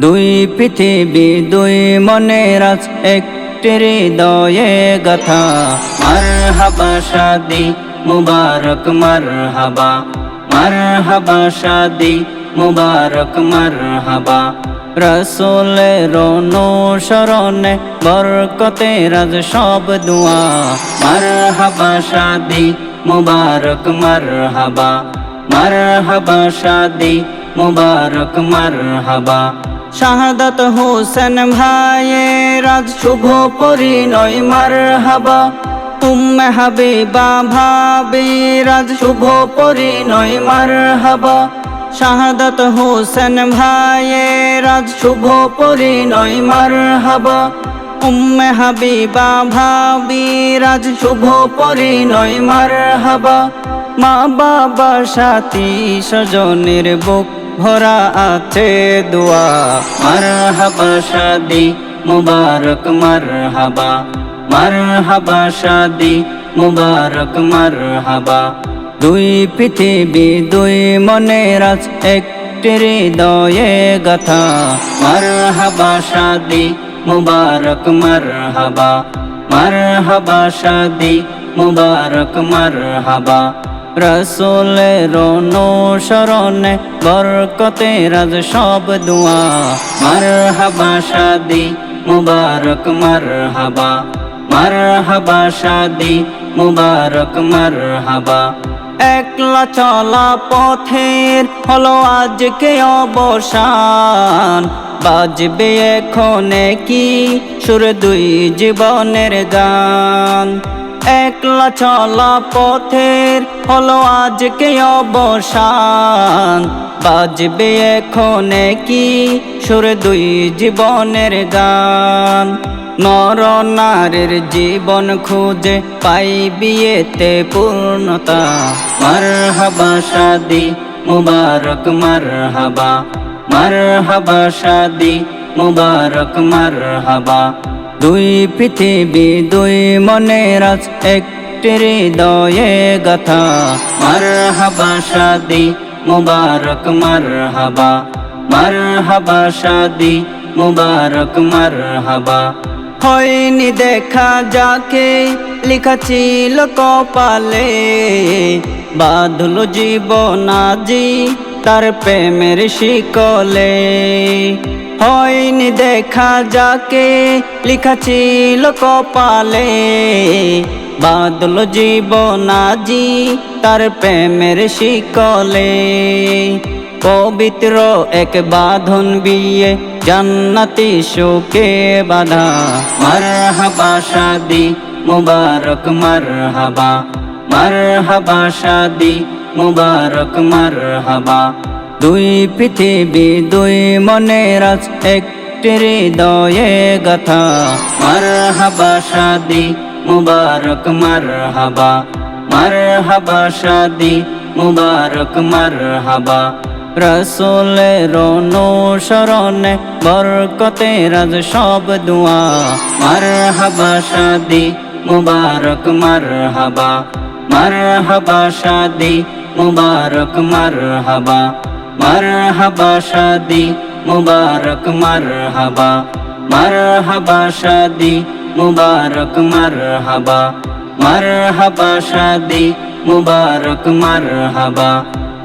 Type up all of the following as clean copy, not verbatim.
দুই পৃথিবী দুই মনের আজ একটি হৃদয়ে গাথা। মারহাবা শাদি মুবারক মারহাবা, মারহাবা শাদি মুবারক মারহাবা। রসুলের অনুসরণে বরকতে রাজ সব দুয়া। মারহাবা শাদি মুবারক মারহাবা, মারহাবা শাদি মুবারক মারহাবা। শাহাদাত হোসেন ভাইয়ের আজ শুভ পরিণয় মারহাবা। উম্মে হাবিবা ভাবির আজ শুভ পরিণয় মারহাবা। শাহাদাত হোসেন ভাইয়ের আজ শুভ পরিণয় মারহাবা। উম্মে হাবিবা ভাবির আজ শুভ পরিণয় মারহাবা। মা বাবা সাথী স্বজনের বুক ভরা আছে দোয়া। মারহাবা শাদি মুবারক মারহাবা, মারহাবা শাদি মুবারক মারহাবা। দুই পৃথিবী দুই মনের আজ একটি হৃদয়ে গাথা। মারহাবা শাদি মুবারক মারহাবা, মারহাবা শাদি মুবারক মারহাবা। রসুলের অনুসরণে বরকতে রাজ সব দুয়া। মারহাবা শাদি মুবারক মারহাবা, মারহাবা শাদি মুবারক মারহাবা। একলা চলা পথের হলো আজকে অবসান, বাজবে এখন কি সুর দুই জীবনের গান। একলা চলা পথের হলো আজকে অবসান, বাজবে এখন কি সুর দুই জীবনের গান। নর নারীর জীবন খুঁজে পাই বিয়েতে পূর্ণতা। মারহাবা শাদি মুবারক মারহাবা, মারহাবা শাদি মুবারক মারহাবা। দুই পৃথিবী দুই মনের আজ একটি হৃদয়ে গাথা। মারহাবা শাদি মুবারক মারহাবা, মারহাবা শাদি মুবারক মারহাবা। হয়নি দেখা যাকে লেখা ছিল কপালে, বাঁধল জীবন আজি তার প্রেমের শিকলে। হয়নি দেখা যাকে লেখা ছিল কপালে, বাঁধল জীবন আজি তার প্রেমের শিকলে। পবিত্র এক বাঁধন বিয়ে জান্নাতি সুখে বাঁধা। মারহাবা শাদি মুবারক মারহাবা, মারহাবা শাদি মুবারক মারহাবা। দুই পৃথিবী দুই মনের আজ একটি হৃদয়ে গাথা। মারহাবা শাদি মুবারক মারহাবা, মারহাবা শাদি মুবারক মারহাবা। রসুলের অনুসরণে বরকতে রাজ সব দুয়া। মারহাবা শাদি মুবারক মারহাবা, মারহাবা শাদি মুবারক মারহাবা। মারহাবা শাদি মুবারক মারহাবা, মারহাবা শাদি মুবারক মারহাবা। মারহাবা শাদি মুবারক মারহাবা,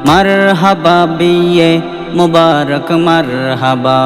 মারহাবা বিয়ে মুবারক মারহাবা।